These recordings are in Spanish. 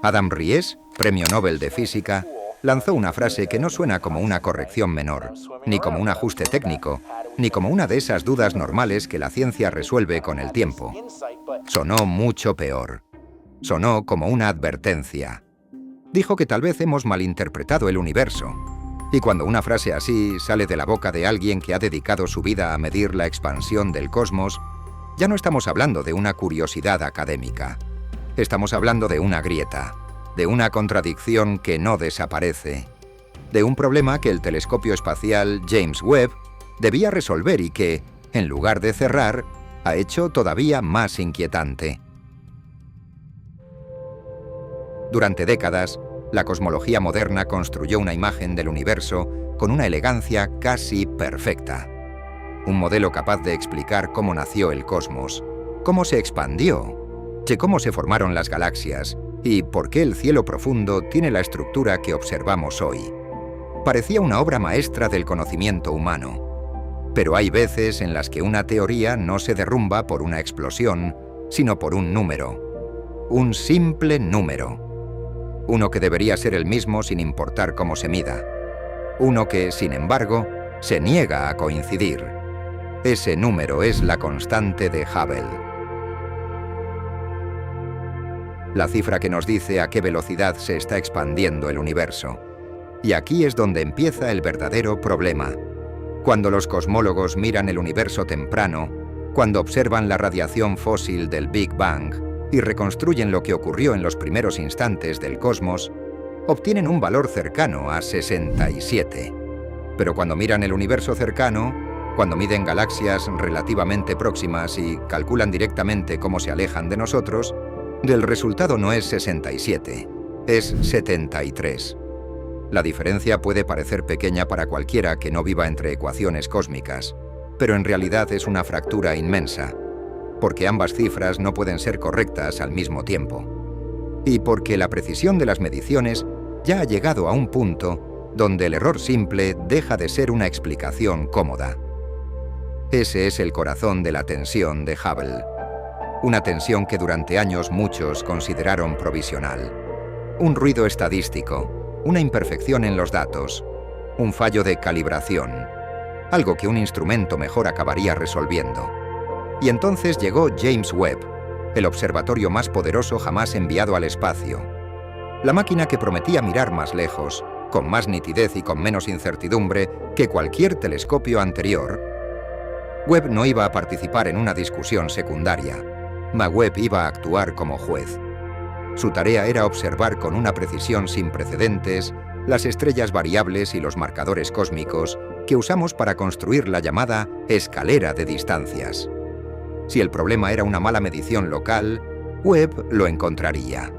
Adam Ries, Premio Nobel de Física, lanzó una frase que no suena como una corrección menor, ni como un ajuste técnico, ni como una de esas dudas normales que la ciencia resuelve con el tiempo. Sonó mucho peor. Sonó como una advertencia. Dijo que tal vez hemos malinterpretado el universo. Y cuando una frase así sale de la boca de alguien que ha dedicado su vida a medir la expansión del cosmos, ya no estamos hablando de una curiosidad académica. Estamos hablando de una grieta, de una contradicción que no desaparece, de un problema que el telescopio espacial James Webb debía resolver y que, en lugar de cerrar, ha hecho todavía más inquietante. Durante décadas, la cosmología moderna construyó una imagen del universo con una elegancia casi perfecta. Un modelo capaz de explicar cómo nació el cosmos, cómo se expandió, de cómo se formaron las galaxias y por qué el cielo profundo tiene la estructura que observamos hoy. Parecía una obra maestra del conocimiento humano. Pero hay veces en las que una teoría no se derrumba por una explosión, sino por un número. Un simple número. Uno que debería ser el mismo sin importar cómo se mida. Uno que, sin embargo, se niega a coincidir. Ese número es la constante de Hubble. La cifra que nos dice a qué velocidad se está expandiendo el universo. Y aquí es donde empieza el verdadero problema. Cuando los cosmólogos miran el universo temprano, cuando observan la radiación fósil del Big Bang y reconstruyen lo que ocurrió en los primeros instantes del cosmos, obtienen un valor cercano a 67. Pero cuando miran el universo cercano, cuando miden galaxias relativamente próximas y calculan directamente cómo se alejan de nosotros, el resultado no es 67, es 73. La diferencia puede parecer pequeña para cualquiera que no viva entre ecuaciones cósmicas, pero en realidad es una fractura inmensa, porque ambas cifras no pueden ser correctas al mismo tiempo, y porque la precisión de las mediciones ya ha llegado a un punto donde el error simple deja de ser una explicación cómoda. Ese es el corazón de la tensión de Hubble, una tensión que durante años muchos consideraron provisional, un ruido estadístico, una imperfección en los datos, un fallo de calibración, algo que un instrumento mejor acabaría resolviendo. Y entonces llegó James Webb, el observatorio más poderoso jamás enviado al espacio. La máquina que prometía mirar más lejos, con más nitidez y con menos incertidumbre que cualquier telescopio anterior. Webb no iba a participar en una discusión secundaria. Webb iba a actuar como juez. Su tarea era observar con una precisión sin precedentes las estrellas variables y los marcadores cósmicos que usamos para construir la llamada escalera de distancias. Si el problema era una mala medición local, Webb lo encontraría.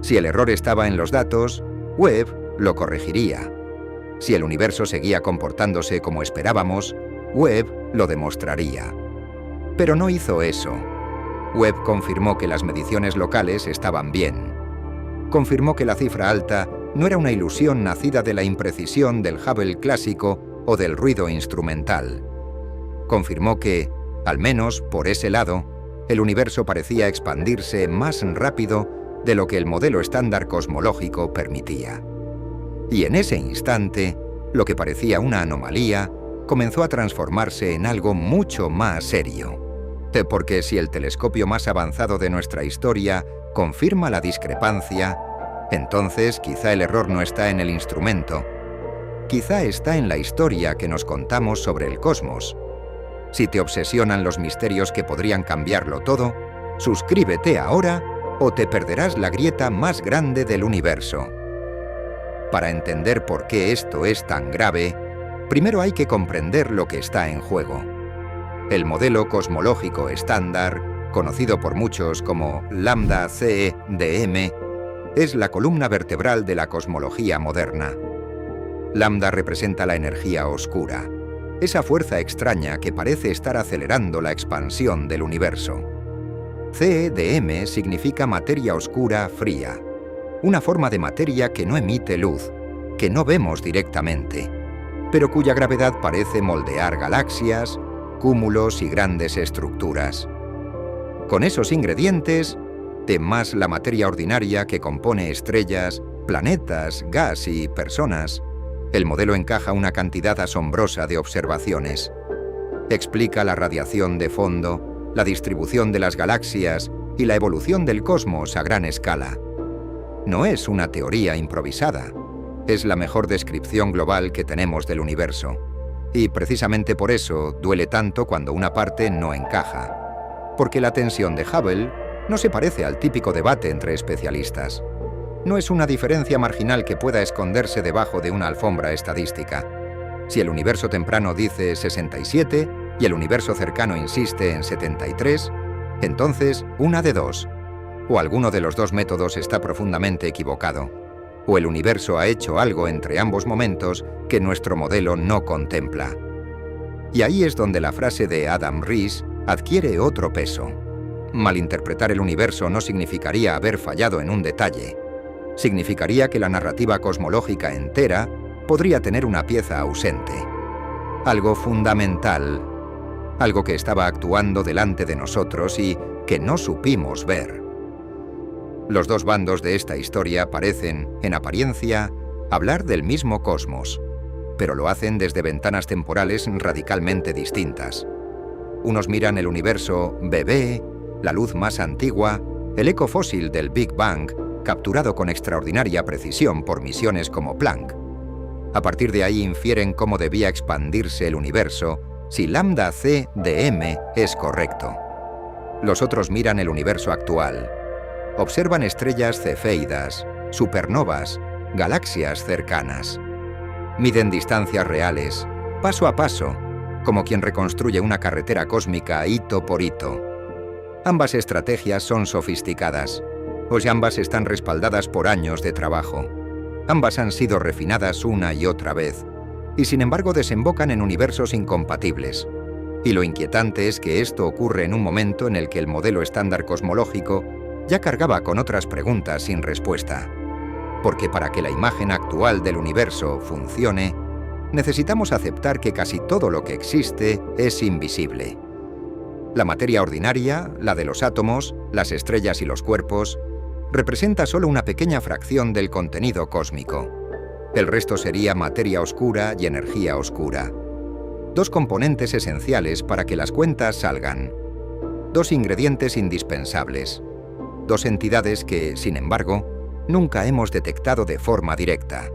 Si el error estaba en los datos, Webb lo corregiría. Si el universo seguía comportándose como esperábamos, Webb lo demostraría. Pero no hizo eso. Webb confirmó que las mediciones locales estaban bien. Confirmó que la cifra alta no era una ilusión nacida de la imprecisión del Hubble clásico o del ruido instrumental. Confirmó que, al menos por ese lado, el universo parecía expandirse más rápido de lo que el modelo estándar cosmológico permitía. Y en ese instante, lo que parecía una anomalía comenzó a transformarse en algo mucho más serio. Porque si el telescopio más avanzado de nuestra historia confirma la discrepancia, entonces quizá el error no está en el instrumento, quizá está en la historia que nos contamos sobre el cosmos. Si te obsesionan los misterios que podrían cambiarlo todo, suscríbete ahora o te perderás la grieta más grande del universo. Para entender por qué esto es tan grave, primero hay que comprender lo que está en juego. El modelo cosmológico estándar, conocido por muchos como lambda c de m, es la columna vertebral de la cosmología moderna. Lambda representa la energía oscura, esa fuerza extraña que parece estar acelerando la expansión del universo. C de m significa materia oscura fría, una forma de materia que no emite luz, que no vemos directamente, pero cuya gravedad parece moldear galaxias, cúmulos y grandes estructuras. Con esos ingredientes, más la materia ordinaria que compone estrellas, planetas, gas y personas, el modelo encaja una cantidad asombrosa de observaciones. Explica la radiación de fondo, la distribución de las galaxias y la evolución del cosmos a gran escala. No es una teoría improvisada, es la mejor descripción global que tenemos del universo. Y precisamente por eso duele tanto cuando una parte no encaja. Porque la tensión de Hubble no se parece al típico debate entre especialistas. No es una diferencia marginal que pueda esconderse debajo de una alfombra estadística. Si el universo temprano dice 67 y el universo cercano insiste en 73, entonces una de dos. O alguno de los dos métodos está profundamente equivocado, o el universo ha hecho algo entre ambos momentos que nuestro modelo no contempla. Y ahí es donde la frase de Adam Riess adquiere otro peso. Malinterpretar el universo no significaría haber fallado en un detalle. Significaría que la narrativa cosmológica entera podría tener una pieza ausente. Algo fundamental, algo que estaba actuando delante de nosotros y que no supimos ver. Los dos bandos de esta historia parecen, en apariencia, hablar del mismo cosmos, pero lo hacen desde ventanas temporales radicalmente distintas. Unos miran el universo bebé, la luz más antigua, el eco fósil del Big Bang, capturado con extraordinaria precisión por misiones como Planck. A partir de ahí infieren cómo debía expandirse el universo si lambda c de m es correcto. Los otros miran el universo actual. Observan estrellas cefeidas, supernovas, galaxias cercanas. Miden distancias reales, paso a paso, como quien reconstruye una carretera cósmica hito por hito. Ambas estrategias son sofisticadas, pues ambas están respaldadas por años de trabajo. Ambas han sido refinadas una y otra vez, y sin embargo desembocan en universos incompatibles. Y lo inquietante es que esto ocurre en un momento en el que el modelo estándar cosmológico ya cargaba con otras preguntas sin respuesta. Porque para que la imagen actual del universo funcione, necesitamos aceptar que casi todo lo que existe es invisible. La materia ordinaria, la de los átomos, las estrellas y los cuerpos, representa solo una pequeña fracción del contenido cósmico. El resto sería materia oscura y energía oscura. Dos componentes esenciales para que las cuentas salgan. Dos ingredientes indispensables. Dos entidades que, sin embargo, nunca hemos detectado de forma directa.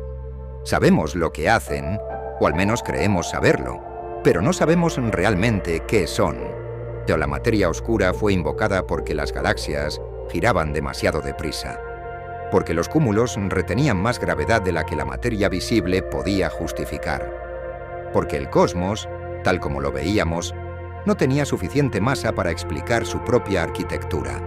Sabemos lo que hacen, o al menos creemos saberlo, pero no sabemos realmente qué son. Pero la materia oscura fue invocada porque las galaxias giraban demasiado deprisa, porque los cúmulos retenían más gravedad de la que la materia visible podía justificar, porque el cosmos, tal como lo veíamos, no tenía suficiente masa para explicar su propia arquitectura.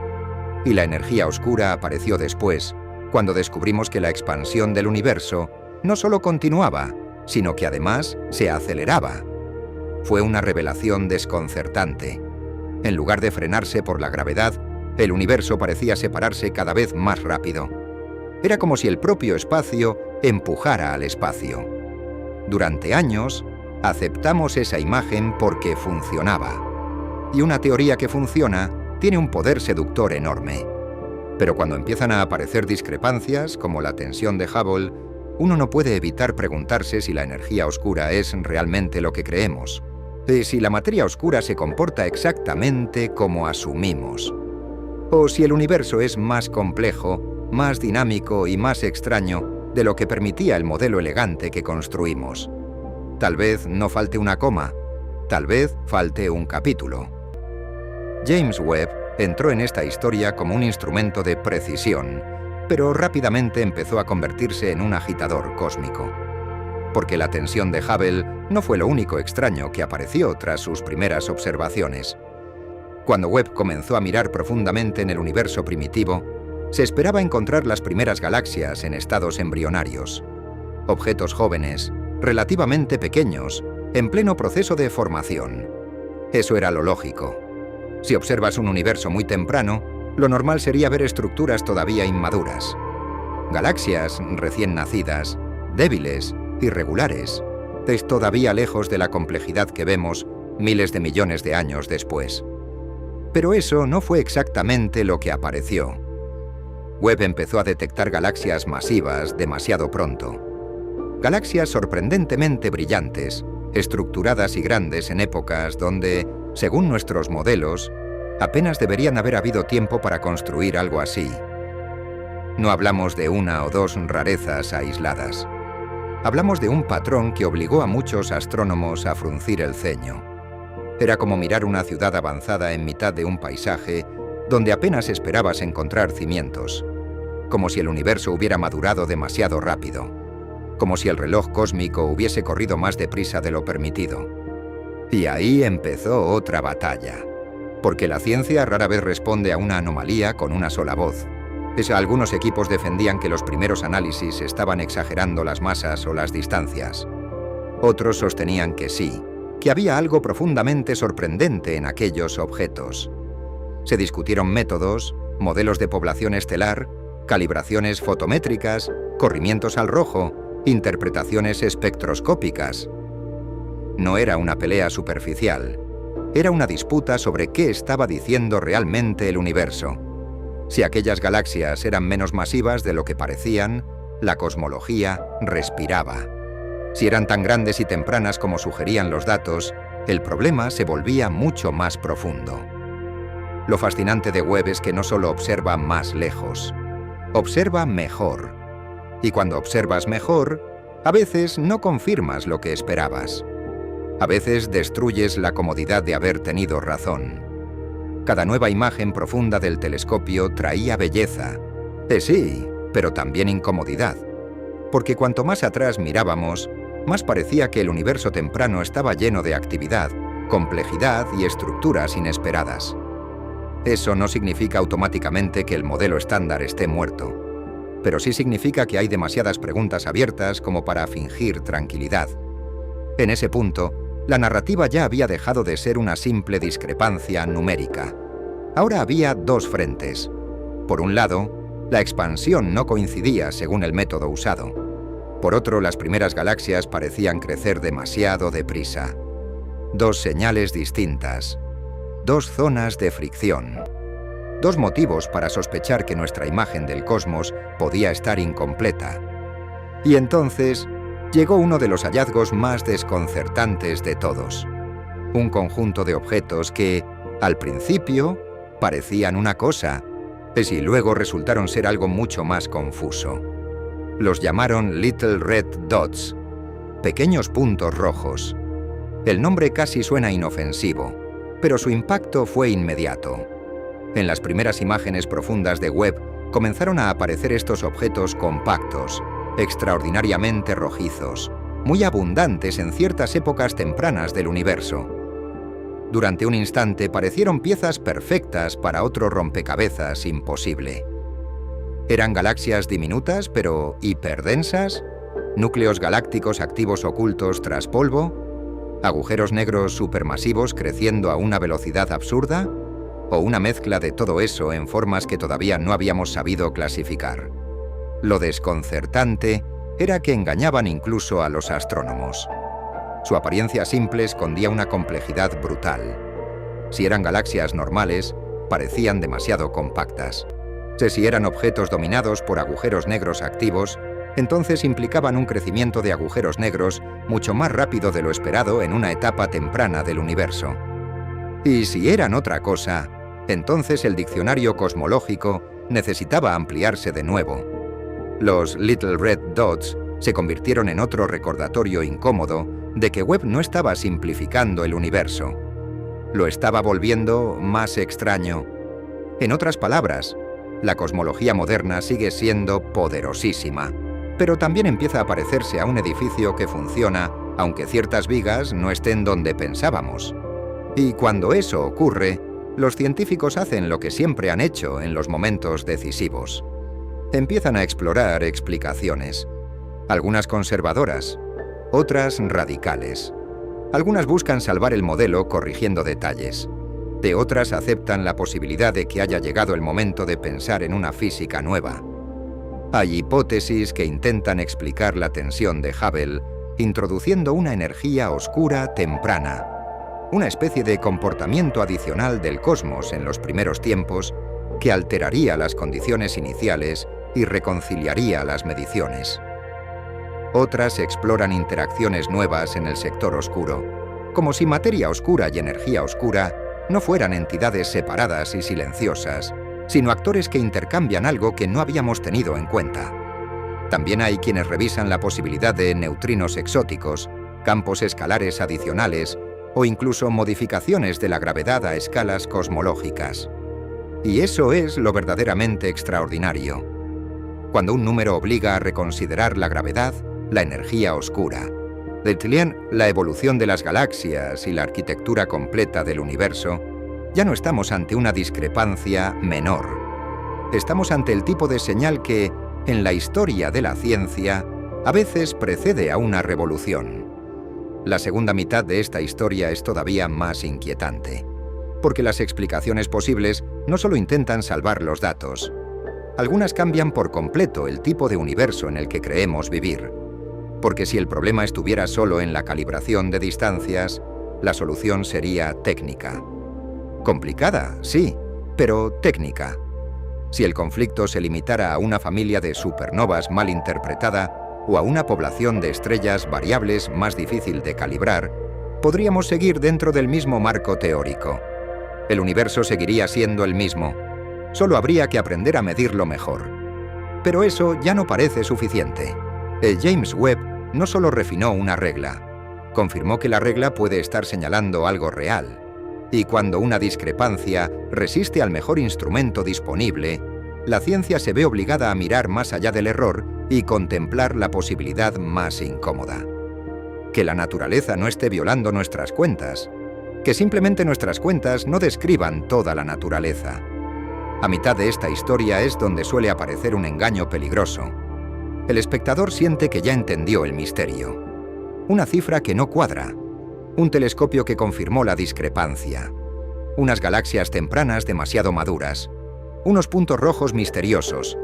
Y la energía oscura apareció después, cuando descubrimos que la expansión del universo no solo continuaba, sino que además se aceleraba. Fue una revelación desconcertante. En lugar de frenarse por la gravedad, el universo parecía separarse cada vez más rápido. Era como si el propio espacio empujara al espacio. Durante años, aceptamos esa imagen porque funcionaba. Y una teoría que funciona tiene un poder seductor enorme. Pero cuando empiezan a aparecer discrepancias, como la tensión de Hubble, uno no puede evitar preguntarse si la energía oscura es realmente lo que creemos, y si la materia oscura se comporta exactamente como asumimos, o si el universo es más complejo, más dinámico y más extraño de lo que permitía el modelo elegante que construimos. Tal vez no falte una coma, tal vez falte un capítulo. James Webb entró en esta historia como un instrumento de precisión, pero rápidamente empezó a convertirse en un agitador cósmico. Porque la tensión de Hubble no fue lo único extraño que apareció tras sus primeras observaciones. Cuando Webb comenzó a mirar profundamente en el universo primitivo, se esperaba encontrar las primeras galaxias en estados embrionarios. Objetos jóvenes, relativamente pequeños, en pleno proceso de formación. Eso era lo lógico. Si observas un universo muy temprano, lo normal sería ver estructuras todavía inmaduras. Galaxias recién nacidas, débiles, irregulares, todavía lejos de la complejidad que vemos miles de millones de años después. Pero eso no fue exactamente lo que apareció. Webb empezó a detectar galaxias masivas demasiado pronto. Galaxias sorprendentemente brillantes, estructuradas y grandes en épocas donde, según nuestros modelos, apenas deberían haber habido tiempo para construir algo así. No hablamos de una o dos rarezas aisladas. Hablamos de un patrón que obligó a muchos astrónomos a fruncir el ceño. Era como mirar una ciudad avanzada en mitad de un paisaje donde apenas esperabas encontrar cimientos. Como si el universo hubiera madurado demasiado rápido. Como si el reloj cósmico hubiese corrido más deprisa de lo permitido. Y ahí empezó otra batalla. Porque la ciencia rara vez responde a una anomalía con una sola voz. Algunos equipos defendían que los primeros análisis estaban exagerando las masas o las distancias. Otros sostenían que sí, que había algo profundamente sorprendente en aquellos objetos. Se discutieron métodos, modelos de población estelar, calibraciones fotométricas, corrimientos al rojo, interpretaciones espectroscópicas. No era una pelea superficial, era una disputa sobre qué estaba diciendo realmente el universo. Si aquellas galaxias eran menos masivas de lo que parecían, la cosmología respiraba. Si eran tan grandes y tempranas como sugerían los datos, el problema se volvía mucho más profundo. Lo fascinante de Webb es que no solo observa más lejos, observa mejor. Y cuando observas mejor, a veces no confirmas lo que esperabas. A veces destruyes la comodidad de haber tenido razón. Cada nueva imagen profunda del telescopio traía belleza. Sí, pero también incomodidad. Porque cuanto más atrás mirábamos, más parecía que el universo temprano estaba lleno de actividad, complejidad y estructuras inesperadas. Eso no significa automáticamente que el modelo estándar esté muerto. Pero sí significa que hay demasiadas preguntas abiertas como para fingir tranquilidad. En ese punto, la narrativa ya había dejado de ser una simple discrepancia numérica. Ahora había dos frentes. Por un lado, la expansión no coincidía según el método usado. Por otro, las primeras galaxias parecían crecer demasiado deprisa. Dos señales distintas. Dos zonas de fricción. Dos motivos para sospechar que nuestra imagen del cosmos podía estar incompleta. Y entonces llegó uno de los hallazgos más desconcertantes de todos. Un conjunto de objetos que, al principio, parecían una cosa, y luego resultaron ser algo mucho más confuso. Los llamaron Little Red Dots, pequeños puntos rojos. El nombre casi suena inofensivo, pero su impacto fue inmediato. En las primeras imágenes profundas de Webb comenzaron a aparecer estos objetos compactos, extraordinariamente rojizos, muy abundantes en ciertas épocas tempranas del universo. Durante un instante parecieron piezas perfectas para otro rompecabezas imposible. ¿Eran galaxias diminutas pero hiperdensas? ¿Núcleos galácticos activos ocultos tras polvo? ¿Agujeros negros supermasivos creciendo a una velocidad absurda? ¿O una mezcla de todo eso en formas que todavía no habíamos sabido clasificar? Lo desconcertante era que engañaban incluso a los astrónomos. Su apariencia simple escondía una complejidad brutal. Si eran galaxias normales, parecían demasiado compactas. Si eran objetos dominados por agujeros negros activos, entonces implicaban un crecimiento de agujeros negros mucho más rápido de lo esperado en una etapa temprana del universo. Y si eran otra cosa, entonces el diccionario cosmológico necesitaba ampliarse de nuevo. Los Little Red Dots se convirtieron en otro recordatorio incómodo de que Webb no estaba simplificando el universo. Lo estaba volviendo más extraño. En otras palabras, la cosmología moderna sigue siendo poderosísima, pero también empieza a parecerse a un edificio que funciona, aunque ciertas vigas no estén donde pensábamos. Y cuando eso ocurre, los científicos hacen lo que siempre han hecho en los momentos decisivos. Empiezan a explorar explicaciones, algunas conservadoras, otras radicales. Algunas buscan salvar el modelo corrigiendo detalles. De otras aceptan la posibilidad de que haya llegado el momento de pensar en una física nueva. Hay hipótesis que intentan explicar la tensión de Hubble, introduciendo una energía oscura temprana, una especie de comportamiento adicional del cosmos en los primeros tiempos, que alteraría las condiciones iniciales y reconciliaría las mediciones. Otras exploran interacciones nuevas en el sector oscuro, como si materia oscura y energía oscura no fueran entidades separadas y silenciosas, sino actores que intercambian algo que no habíamos tenido en cuenta. También hay quienes revisan la posibilidad de neutrinos exóticos, campos escalares adicionales o incluso modificaciones de la gravedad a escalas cosmológicas. Y eso es lo verdaderamente extraordinario. Cuando un número obliga a reconsiderar la gravedad, la energía oscura, la evolución de las galaxias y la arquitectura completa del universo, ya no estamos ante una discrepancia menor. Estamos ante el tipo de señal que, en la historia de la ciencia, a veces precede a una revolución. La segunda mitad de esta historia es todavía más inquietante, porque las explicaciones posibles no solo intentan salvar los datos. Algunas cambian por completo el tipo de universo en el que creemos vivir. Porque si el problema estuviera solo en la calibración de distancias, la solución sería técnica. Complicada, sí, pero técnica. Si el conflicto se limitara a una familia de supernovas mal interpretada o a una población de estrellas variables más difícil de calibrar, podríamos seguir dentro del mismo marco teórico. El universo seguiría siendo el mismo. Solo habría que aprender a medirlo mejor. Pero eso ya no parece suficiente. El James Webb no solo refinó una regla, confirmó que la regla puede estar señalando algo real. Y cuando una discrepancia resiste al mejor instrumento disponible, la ciencia se ve obligada a mirar más allá del error y contemplar la posibilidad más incómoda. Que la naturaleza no esté violando nuestras cuentas, que simplemente nuestras cuentas no describan toda la naturaleza. A mitad de esta historia es donde suele aparecer un engaño peligroso. El espectador siente que ya entendió el misterio. Una cifra que no cuadra. Un telescopio que confirmó la discrepancia. Unas galaxias tempranas demasiado maduras. Unos puntos rojos misteriosos.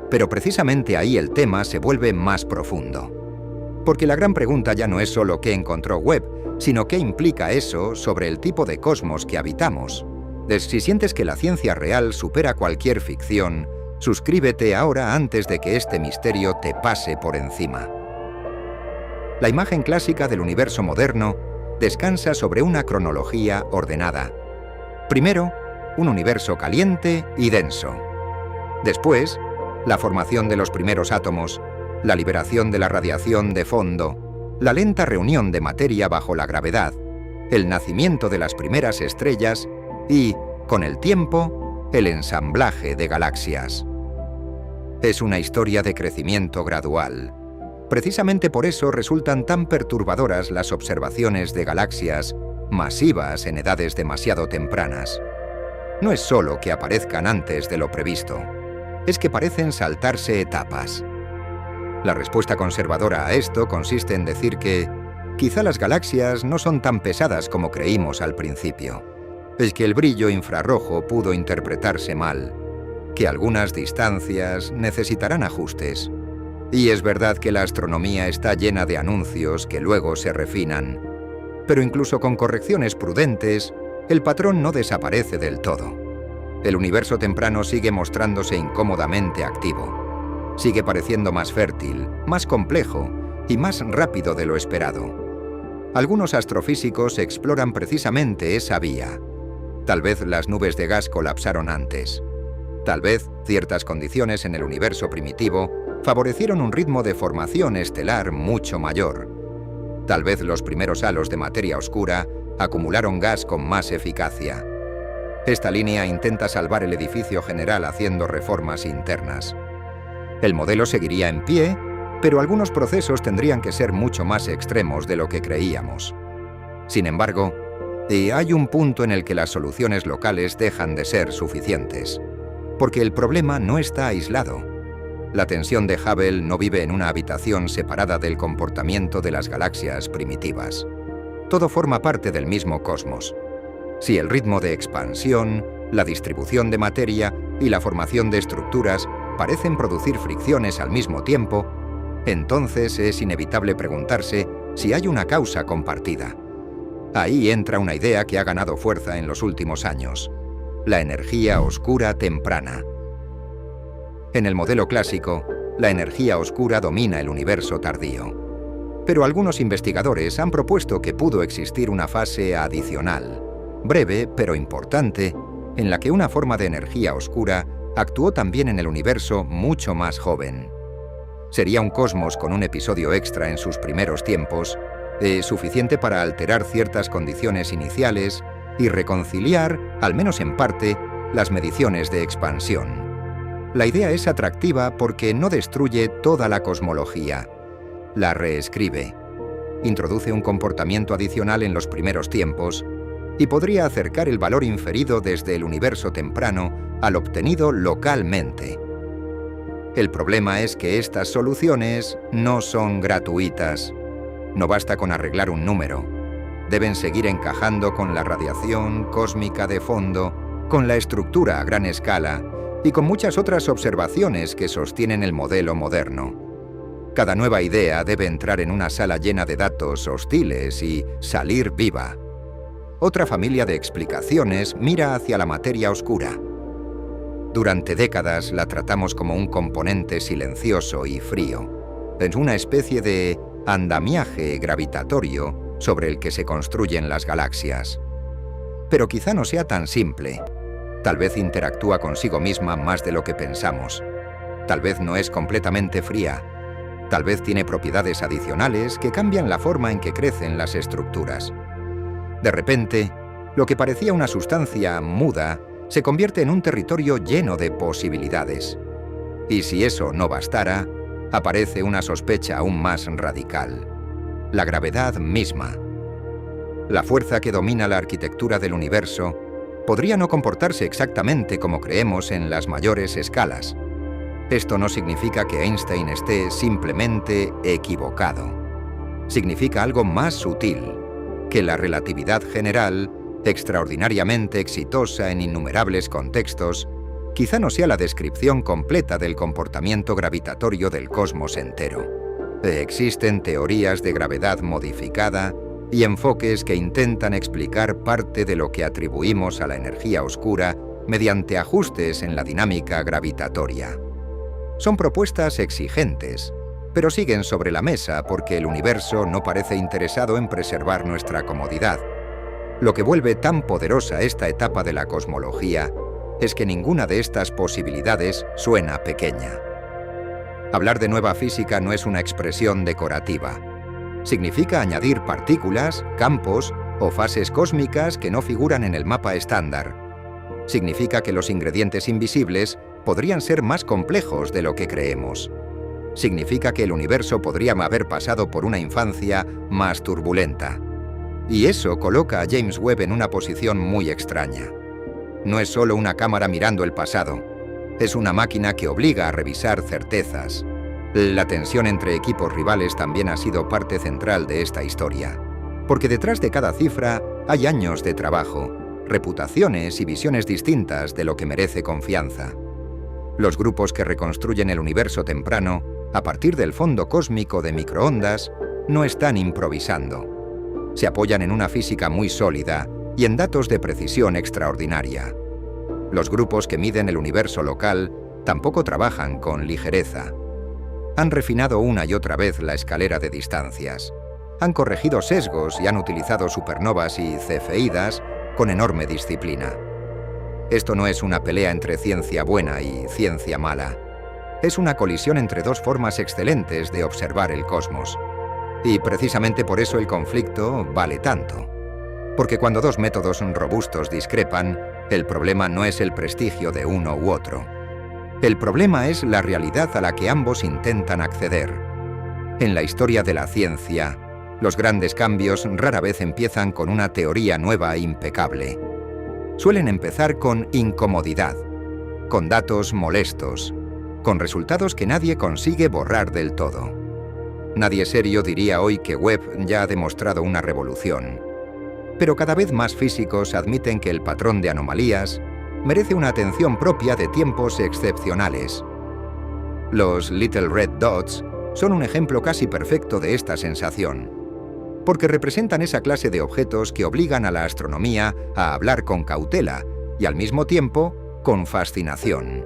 Pero precisamente ahí el tema se vuelve más profundo. Porque la gran pregunta ya no es solo qué encontró Webb, sino qué implica eso sobre el tipo de cosmos que habitamos. Si sientes que la ciencia real supera cualquier ficción, suscríbete ahora antes de que este misterio te pase por encima. La imagen clásica del universo moderno descansa sobre una cronología ordenada. Primero, un universo caliente y denso. Después, la formación de los primeros átomos, la liberación de la radiación de fondo, la lenta reunión de materia bajo la gravedad, el nacimiento de las primeras estrellas y, con el tiempo, el ensamblaje de galaxias. Es una historia de crecimiento gradual. Precisamente por eso resultan tan perturbadoras las observaciones de galaxias masivas en edades demasiado tempranas. No es solo que aparezcan antes de lo previsto, es que parecen saltarse etapas. La respuesta conservadora a esto consiste en decir que quizá las galaxias no son tan pesadas como creímos al principio. Es que el brillo infrarrojo pudo interpretarse mal, que algunas distancias necesitarán ajustes. Y es verdad que la astronomía está llena de anuncios que luego se refinan. Pero incluso con correcciones prudentes, el patrón no desaparece del todo. El universo temprano sigue mostrándose incómodamente activo. Sigue pareciendo más fértil, más complejo y más rápido de lo esperado. Algunos astrofísicos exploran precisamente esa vía. Tal vez las nubes de gas colapsaron antes. Tal vez ciertas condiciones en el universo primitivo favorecieron un ritmo de formación estelar mucho mayor. Tal vez los primeros halos de materia oscura acumularon gas con más eficacia. Esta línea intenta salvar el edificio general haciendo reformas internas. El modelo seguiría en pie, pero algunos procesos tendrían que ser mucho más extremos de lo que creíamos. Sin embargo, hay un punto en el que las soluciones locales dejan de ser suficientes, porque el problema no está aislado. La tensión de Hubble no vive en una habitación separada del comportamiento de las galaxias primitivas. Todo forma parte del mismo cosmos. Si el ritmo de expansión, la distribución de materia y la formación de estructuras parecen producir fricciones al mismo tiempo, entonces es inevitable preguntarse si hay una causa compartida. Ahí entra una idea que ha ganado fuerza en los últimos años: la energía oscura temprana. En el modelo clásico, la energía oscura domina el universo tardío. Pero algunos investigadores han propuesto que pudo existir una fase adicional, breve pero importante, en la que una forma de energía oscura actuó también en el universo mucho más joven. Sería un cosmos con un episodio extra en sus primeros tiempos, suficiente para alterar ciertas condiciones iniciales y reconciliar, al menos en parte, las mediciones de expansión. La idea es atractiva porque no destruye toda la cosmología, la reescribe, introduce un comportamiento adicional en los primeros tiempos y podría acercar el valor inferido desde el universo temprano al obtenido localmente. El problema es que estas soluciones no son gratuitas. No basta con arreglar un número. Deben seguir encajando con la radiación cósmica de fondo, con la estructura a gran escala y con muchas otras observaciones que sostienen el modelo moderno. Cada nueva idea debe entrar en una sala llena de datos hostiles y salir viva. Otra familia de explicaciones mira hacia la materia oscura. Durante décadas la tratamos como un componente silencioso y frío, en una especie de andamiaje gravitatorio sobre el que se construyen las galaxias. Pero quizá no sea tan simple. Tal vez interactúa consigo misma más de lo que pensamos. Tal vez no es completamente fría. Tal vez tiene propiedades adicionales que cambian la forma en que crecen las estructuras. De repente, lo que parecía una sustancia muda se convierte en un territorio lleno de posibilidades. Y si eso no bastara, aparece una sospecha aún más radical: la gravedad misma. La fuerza que domina la arquitectura del universo podría no comportarse exactamente como creemos en las mayores escalas. Esto no significa que Einstein esté simplemente equivocado. Significa algo más sutil, que la relatividad general, extraordinariamente exitosa en innumerables contextos, quizá no sea la descripción completa del comportamiento gravitatorio del cosmos entero. Existen teorías de gravedad modificada y enfoques que intentan explicar parte de lo que atribuimos a la energía oscura mediante ajustes en la dinámica gravitatoria. Son propuestas exigentes, pero siguen sobre la mesa porque el universo no parece interesado en preservar nuestra comodidad. Lo que vuelve tan poderosa esta etapa de la cosmología es que ninguna de estas posibilidades suena pequeña. Hablar de nueva física no es una expresión decorativa. Significa añadir partículas, campos o fases cósmicas que no figuran en el mapa estándar. Significa que los ingredientes invisibles podrían ser más complejos de lo que creemos. Significa que el universo podría haber pasado por una infancia más turbulenta. Y eso coloca a James Webb en una posición muy extraña. No es solo una cámara mirando el pasado, es una máquina que obliga a revisar certezas. La tensión entre equipos rivales también ha sido parte central de esta historia, porque detrás de cada cifra hay años de trabajo, reputaciones y visiones distintas de lo que merece confianza. Los grupos que reconstruyen el universo temprano, a partir del fondo cósmico de microondas, no están improvisando. Se apoyan en una física muy sólida y en datos de precisión extraordinaria. Los grupos que miden el universo local tampoco trabajan con ligereza. Han refinado una y otra vez la escalera de distancias. Han corregido sesgos y han utilizado supernovas y cefeidas con enorme disciplina. Esto no es una pelea entre ciencia buena y ciencia mala. Es una colisión entre dos formas excelentes de observar el cosmos. Y precisamente por eso el conflicto vale tanto. Porque cuando dos métodos robustos discrepan, el problema no es el prestigio de uno u otro. El problema es la realidad a la que ambos intentan acceder. En la historia de la ciencia, los grandes cambios rara vez empiezan con una teoría nueva e impecable. Suelen empezar con incomodidad, con datos molestos, con resultados que nadie consigue borrar del todo. Nadie serio diría hoy que Webb ya ha demostrado una revolución. Pero cada vez más físicos admiten que el patrón de anomalías merece una atención propia de tiempos excepcionales. Los Little Red Dots son un ejemplo casi perfecto de esta sensación, porque representan esa clase de objetos que obligan a la astronomía a hablar con cautela y al mismo tiempo con fascinación.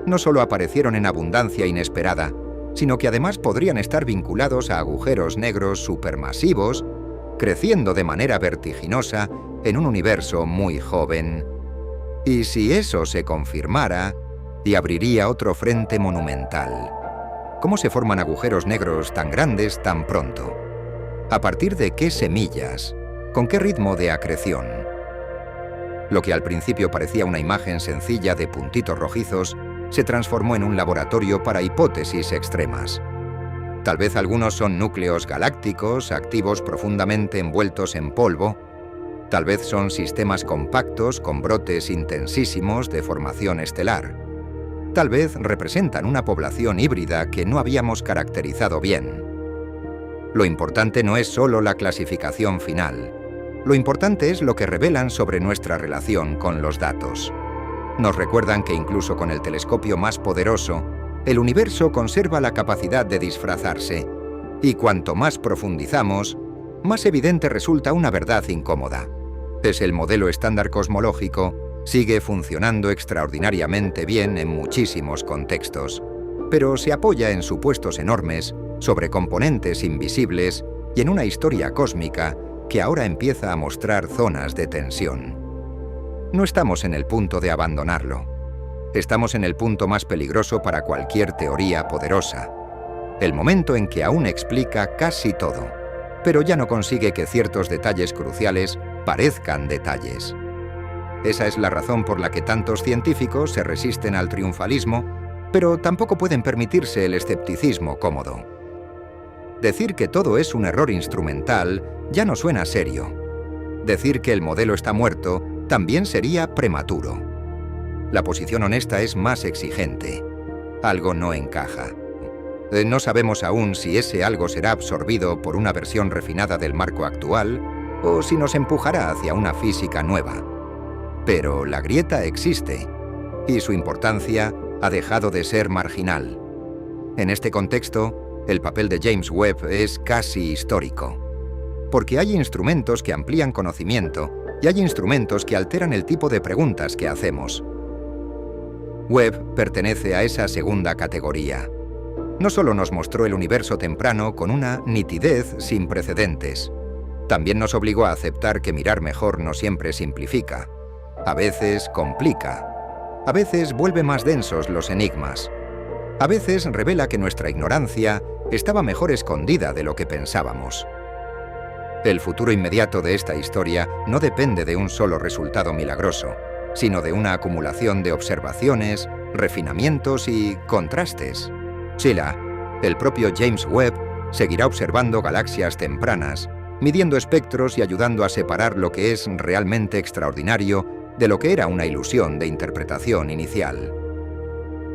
No solo aparecieron en abundancia inesperada, sino que además podrían estar vinculados a agujeros negros supermasivos, creciendo de manera vertiginosa en un universo muy joven. Y si eso se confirmara, y abriría otro frente monumental. ¿Cómo se forman agujeros negros tan grandes tan pronto? ¿A partir de qué semillas? ¿Con qué ritmo de acreción? Lo que al principio parecía una imagen sencilla de puntitos rojizos, se transformó en un laboratorio para hipótesis extremas. Tal vez algunos son núcleos galácticos activos profundamente envueltos en polvo, tal vez son sistemas compactos con brotes intensísimos de formación estelar. Tal vez representan una población híbrida que no habíamos caracterizado bien. Lo importante no es solo la clasificación final. Lo importante es lo que revelan sobre nuestra relación con los datos. Nos recuerdan que incluso con el telescopio más poderoso, el universo conserva la capacidad de disfrazarse, y cuanto más profundizamos, más evidente resulta una verdad incómoda. Es el modelo estándar cosmológico. Sigue funcionando extraordinariamente bien en muchísimos contextos, pero se apoya en supuestos enormes, sobre componentes invisibles y en una historia cósmica que ahora empieza a mostrar zonas de tensión. No estamos en el punto de abandonarlo. Estamos en el punto más peligroso para cualquier teoría poderosa. El momento en que aún explica casi todo, pero ya no consigue que ciertos detalles cruciales parezcan detalles. Esa es la razón por la que tantos científicos se resisten al triunfalismo, pero tampoco pueden permitirse el escepticismo cómodo. Decir que todo es un error instrumental ya no suena serio. Decir que el modelo está muerto también sería prematuro. La posición honesta es más exigente. Algo no encaja. No sabemos aún si ese algo será absorbido por una versión refinada del marco actual o si nos empujará hacia una física nueva. Pero la grieta existe, y su importancia ha dejado de ser marginal. En este contexto, el papel de James Webb es casi histórico, porque hay instrumentos que amplían conocimiento y hay instrumentos que alteran el tipo de preguntas que hacemos. Webb pertenece a esa segunda categoría. No solo nos mostró el universo temprano con una nitidez sin precedentes, también nos obligó a aceptar que mirar mejor no siempre simplifica. A veces complica. A veces vuelve más densos los enigmas. A veces revela que nuestra ignorancia estaba mejor escondida de lo que pensábamos. El futuro inmediato de esta historia no depende de un solo resultado milagroso, sino de una acumulación de observaciones, refinamientos y contrastes. Sheila, el propio James Webb, seguirá observando galaxias tempranas, midiendo espectros y ayudando a separar lo que es realmente extraordinario de lo que era una ilusión de interpretación inicial.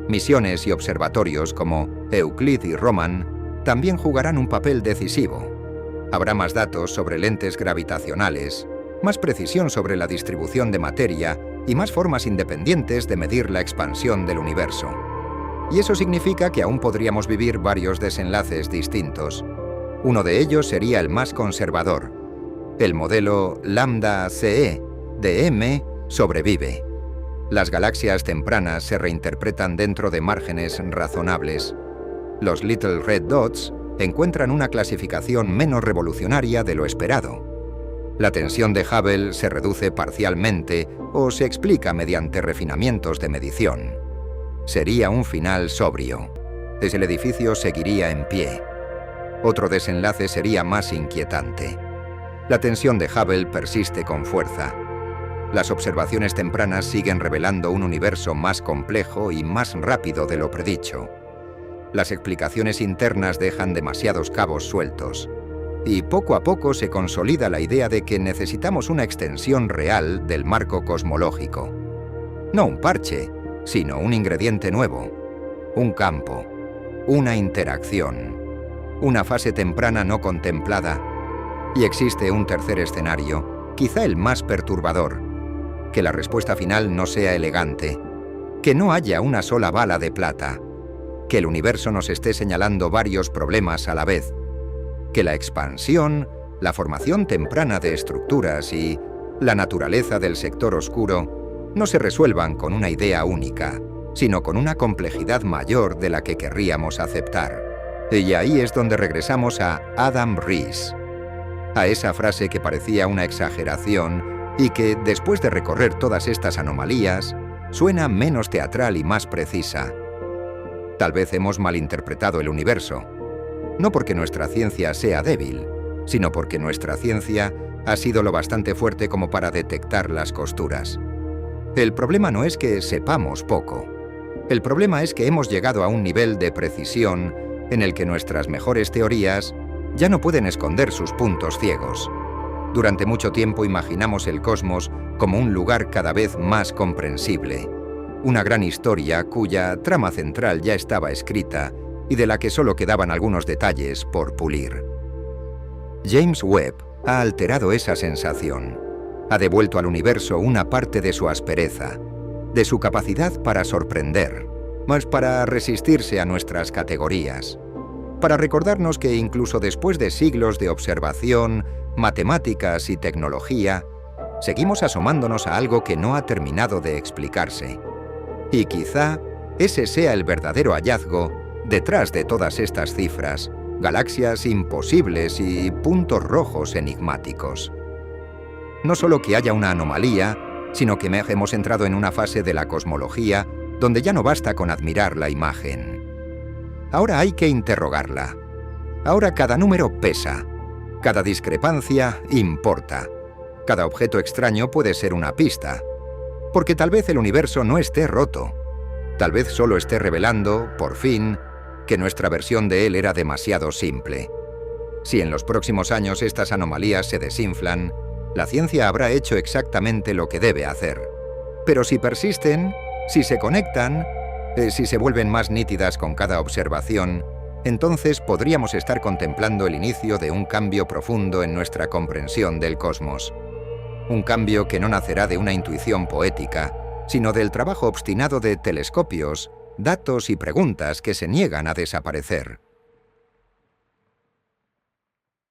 Misiones y observatorios como Euclid y Roman también jugarán un papel decisivo. Habrá más datos sobre lentes gravitacionales, más precisión sobre la distribución de materia y más formas independientes de medir la expansión del universo. Y eso significa que aún podríamos vivir varios desenlaces distintos. Uno de ellos sería el más conservador. El modelo Lambda-CE de M sobrevive. Las galaxias tempranas se reinterpretan dentro de márgenes razonables. Los Little Red Dots encuentran una clasificación menos revolucionaria de lo esperado. La tensión de Hubble se reduce parcialmente o se explica mediante refinamientos de medición. Sería un final sobrio. El edificio seguiría en pie. Otro desenlace sería más inquietante. La tensión de Hubble persiste con fuerza. Las observaciones tempranas siguen revelando un universo más complejo y más rápido de lo predicho. Las explicaciones internas dejan demasiados cabos sueltos. Y poco a poco se consolida la idea de que necesitamos una extensión real del marco cosmológico. No un parche, sino un ingrediente nuevo, un campo, una interacción, una fase temprana no contemplada. Y existe un tercer escenario, quizá el más perturbador: que la respuesta final no sea elegante, que no haya una sola bala de plata, que el universo nos esté señalando varios problemas a la vez, que la expansión, la formación temprana de estructuras y la naturaleza del sector oscuro no se resuelvan con una idea única, sino con una complejidad mayor de la que querríamos aceptar. Y ahí es donde regresamos a Adam Riess, a esa frase que parecía una exageración y que, después de recorrer todas estas anomalías, suena menos teatral y más precisa. Tal vez hemos malinterpretado el universo, no porque nuestra ciencia sea débil, sino porque nuestra ciencia ha sido lo bastante fuerte como para detectar las costuras. El problema no es que sepamos poco. El problema es que hemos llegado a un nivel de precisión en el que nuestras mejores teorías ya no pueden esconder sus puntos ciegos. Durante mucho tiempo imaginamos el cosmos como un lugar cada vez más comprensible, una gran historia cuya trama central ya estaba escrita y de la que solo quedaban algunos detalles por pulir. James Webb ha alterado esa sensación. Ha devuelto al universo una parte de su aspereza, de su capacidad para sorprender, más para resistirse a nuestras categorías, para recordarnos que incluso después de siglos de observación, matemáticas y tecnología, seguimos asomándonos a algo que no ha terminado de explicarse. Y quizá ese sea el verdadero hallazgo detrás de todas estas cifras, galaxias imposibles y puntos rojos enigmáticos. No solo que haya una anomalía, sino que hemos entrado en una fase de la cosmología donde ya no basta con admirar la imagen. Ahora hay que interrogarla. Ahora cada número pesa. Cada discrepancia importa. Cada objeto extraño puede ser una pista. Porque tal vez el universo no esté roto. Tal vez solo esté revelando, por fin, que nuestra versión de él era demasiado simple. Si en los próximos años estas anomalías se desinflan, la ciencia habrá hecho exactamente lo que debe hacer. Pero si persisten, si se conectan, si se vuelven más nítidas con cada observación, entonces podríamos estar contemplando el inicio de un cambio profundo en nuestra comprensión del cosmos. Un cambio que no nacerá de una intuición poética, sino del trabajo obstinado de telescopios, datos y preguntas que se niegan a desaparecer.